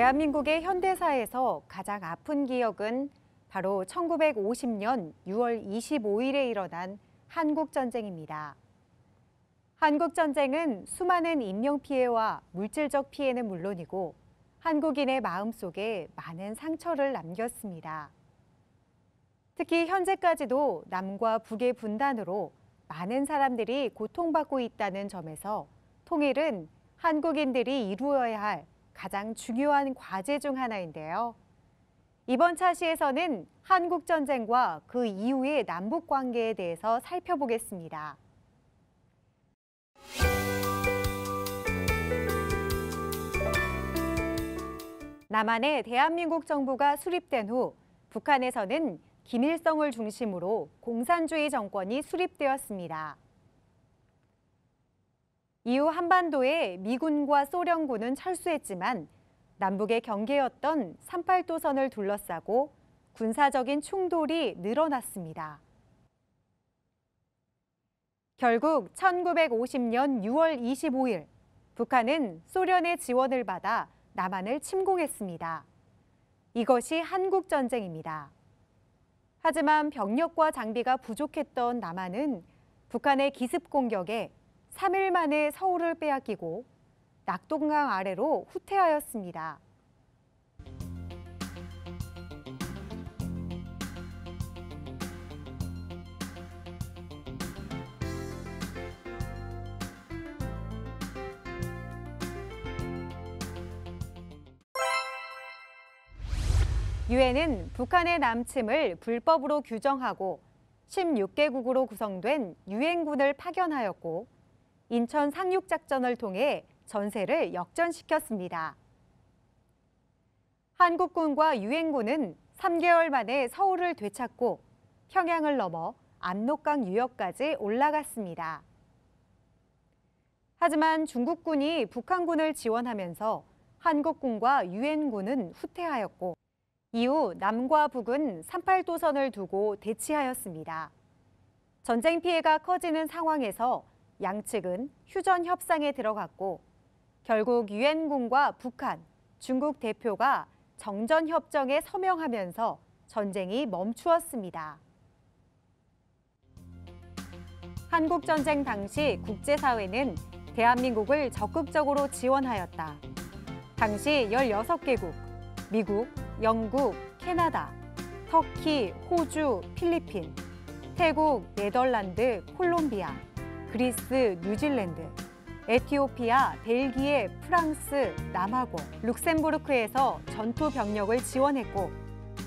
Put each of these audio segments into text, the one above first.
대한민국의 현대사에서 가장 아픈 기억은 바로 1950년 6월 25일에 일어난 한국전쟁입니다. 한국전쟁은 수많은 인명피해와 물질적 피해는 물론이고 한국인의 마음속에 많은 상처를 남겼습니다. 특히 현재까지도 남과 북의 분단으로 많은 사람들이 고통받고 있다는 점에서 통일은 한국인들이 이루어야 할 가장 중요한 과제 중 하나인데요. 이번 차시에서는 한국전쟁과 그 이후의 남북관계에 대해서 살펴보겠습니다. 남한의 대한민국 정부가 수립된 후 북한에서는 김일성을 중심으로 공산주의 정권이 수립되었습니다. 이후 한반도에 미군과 소련군은 철수했지만 남북의 경계였던 38도선을 둘러싸고 군사적인 충돌이 늘어났습니다. 결국 1950년 6월 25일 북한은 소련의 지원을 받아 남한을 침공했습니다. 이것이 한국전쟁입니다. 하지만 병력과 장비가 부족했던 남한은 북한의 기습 공격에 3일 만에 서울을 빼앗기고 낙동강 아래로 후퇴하였습니다. 유엔은 북한의 남침을 불법으로 규정하고 16개국으로 구성된 유엔군을 파견하였고 인천 상륙작전을 통해 전세를 역전시켰습니다. 한국군과 유엔군은 3개월 만에 서울을 되찾고 평양을 넘어 압록강 유역까지 올라갔습니다. 하지만 중국군이 북한군을 지원하면서 한국군과 유엔군은 후퇴하였고 이후 남과 북은 38도선을 두고 대치하였습니다. 전쟁 피해가 커지는 상황에서 양측은 휴전 협상에 들어갔고 결국 유엔군과 북한, 중국 대표가 정전 협정에 서명하면서 전쟁이 멈추었습니다. 한국전쟁 당시 국제사회는 대한민국을 적극적으로 지원하였다. 당시 16개국, 미국, 영국, 캐나다, 터키, 호주, 필리핀, 태국, 네덜란드, 콜롬비아, 그리스, 뉴질랜드, 에티오피아, 벨기에, 프랑스, 남아공, 룩셈부르크에서 전투 병력을 지원했고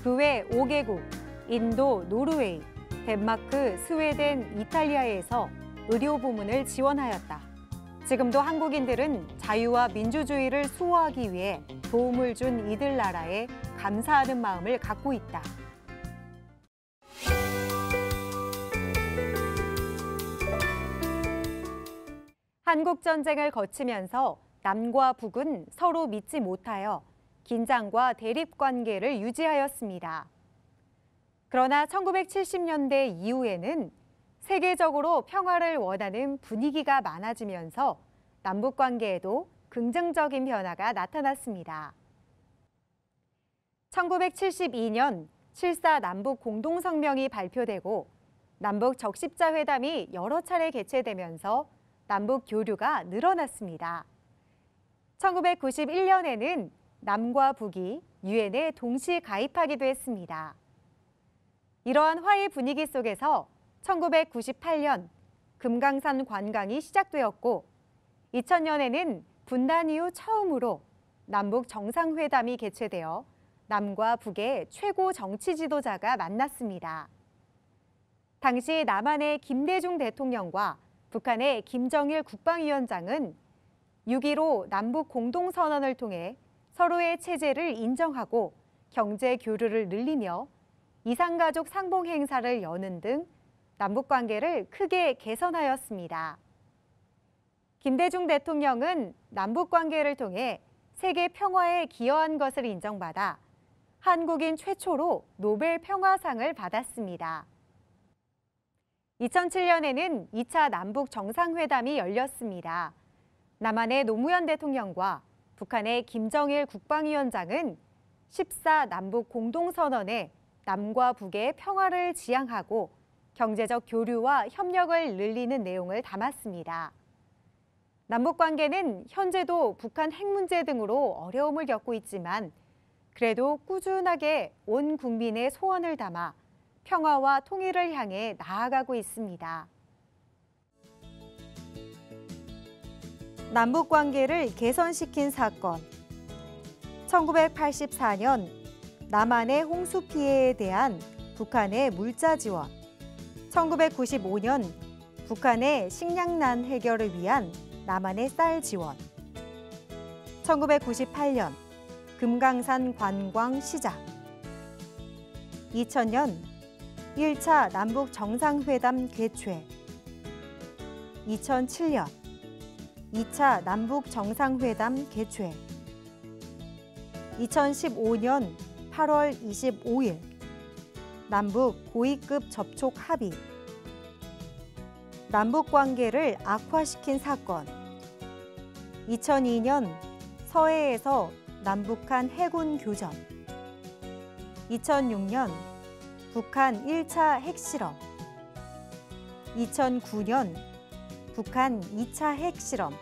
그 외 5개국, 인도, 노르웨이, 덴마크, 스웨덴, 이탈리아에서 의료 부문을 지원하였다. 지금도 한국인들은 자유와 민주주의를 수호하기 위해 도움을 준 이들 나라에 감사하는 마음을 갖고 있다. 한국전쟁을 거치면서 남과 북은 서로 믿지 못하여 긴장과 대립관계를 유지하였습니다. 그러나 1970년대 이후에는 세계적으로 평화를 원하는 분위기가 많아지면서 남북관계에도 긍정적인 변화가 나타났습니다. 1972년 7.4 남북 공동성명이 발표되고 남북 적십자 회담이 여러 차례 개최되면서 남북 교류가 늘어났습니다. 1991년에는 남과 북이 유엔에 동시 가입하기도 했습니다. 이러한 화해 분위기 속에서 1998년 금강산 관광이 시작되었고 2000년에는 분단 이후 처음으로 남북 정상회담이 개최되어 남과 북의 최고 정치 지도자가 만났습니다. 당시 남한의 김대중 대통령과 북한의 김정일 국방위원장은 6.15 남북 공동선언을 통해 서로의 체제를 인정하고 경제 교류를 늘리며 이산가족 상봉 행사를 여는 등 남북관계를 크게 개선하였습니다. 김대중 대통령은 남북관계를 통해 세계 평화에 기여한 것을 인정받아 한국인 최초로 노벨 평화상을 받았습니다. 2007년에는 2차 남북 정상회담이 열렸습니다. 남한의 노무현 대통령과 북한의 김정일 국방위원장은 14 남북 공동선언에 남과 북의 평화를 지향하고 경제적 교류와 협력을 늘리는 내용을 담았습니다. 남북 관계는 현재도 북한 핵 문제 등으로 어려움을 겪고 있지만 그래도 꾸준하게 온 국민의 소원을 담아 평화와 통일을 향해 나아가고 있습니다. 남북 관계를 개선시킨 사건. 1984년 남한의 홍수 피해에 대한 북한의 물자 지원. 1995년 북한의 식량난 해결을 위한 남한의 쌀 지원. 1998년 금강산 관광 시작. 2000년 1차 남북 정상회담 개최. 2007년 2차 남북 정상회담 개최. 2015년 8월 25일 남북 고위급 접촉 합의. 남북 관계를 악화시킨 사건. 2002년 서해에서 남북한 해군 교전. 2006년 북한 1차 핵실험. 2009년 북한 2차 핵실험.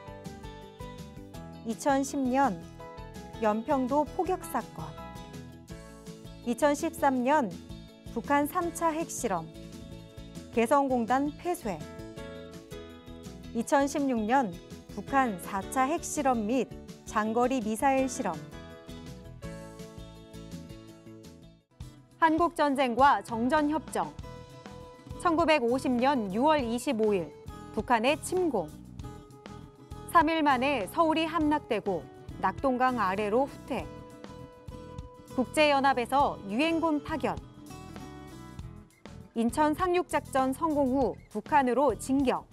2010년 연평도 포격 사건. 2013년 북한 3차 핵실험. 개성공단 폐쇄. 2016년 북한 4차 핵실험 및 장거리 미사일 실험. 한국전쟁과 정전협정. 1950년 6월 25일 북한의 침공. 3일 만에 서울이 함락되고 낙동강 아래로 후퇴. 국제연합에서 유엔군 파견. 인천 상륙작전 성공 후 북한으로 진격.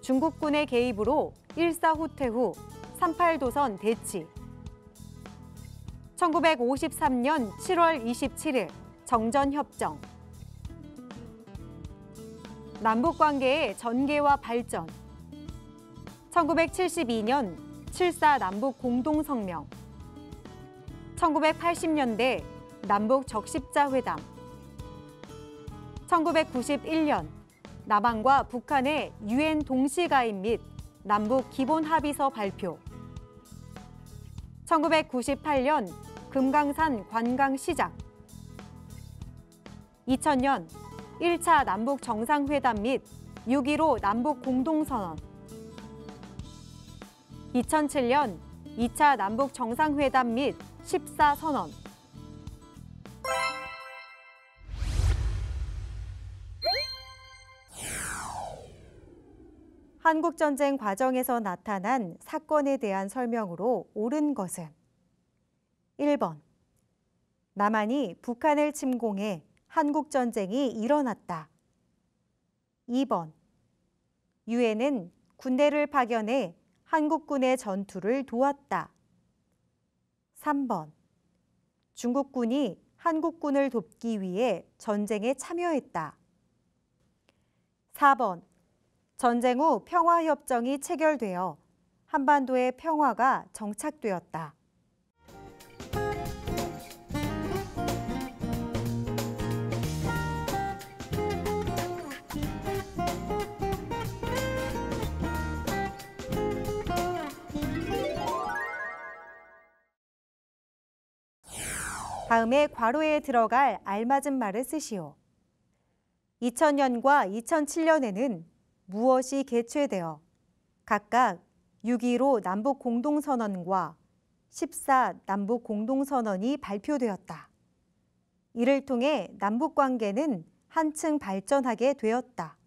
중국군의 개입으로 1사 후퇴 후 38도선 대치. 1953년 7월 27일 정전협정. 남북관계의 전개와 발전. 1972년 7.4 남북 공동성명. 1980년대 남북 적십자 회담. 1991년 남한과 북한의 유엔 동시 가입 및 남북 기본 합의서 발표. 1998년 금강산 관광 시작. 2000년 1차 남북 정상회담 및 6.15 남북 공동선언. 2007년 2차 남북 정상회담 및 14 선언. 한국전쟁 과정에서 나타난 사건에 대한 설명으로 옳은 것은 1번. 남한이 북한을 침공해 한국전쟁이 일어났다. 2번. 유엔은 군대를 파견해 한국군의 전투를 도왔다. 3번. 중국군이 한국군을 돕기 위해 전쟁에 참여했다. 4번. 전쟁 후 평화협정이 체결되어 한반도의 평화가 정착되었다. 다음에 괄호에 들어갈 알맞은 말을 쓰시오. 2000년과 2007년에는 무엇이 개최되어 각각 6.15 남북 공동선언과 14 남북 공동선언이 발표되었다. 이를 통해 남북 관계는 한층 발전하게 되었다.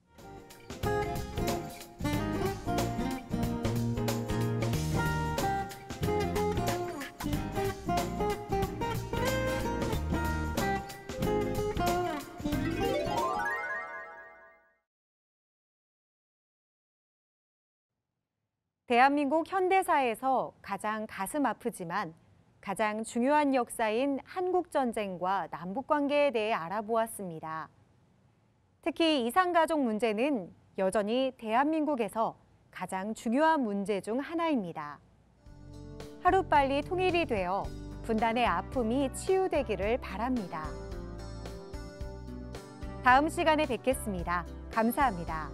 대한민국 현대사에서 가장 가슴 아프지만 가장 중요한 역사인 한국전쟁과 남북관계에 대해 알아보았습니다. 특히 이산가족 문제는 여전히 대한민국에서 가장 중요한 문제 중 하나입니다. 하루빨리 통일이 되어 분단의 아픔이 치유되기를 바랍니다. 다음 시간에 뵙겠습니다. 감사합니다.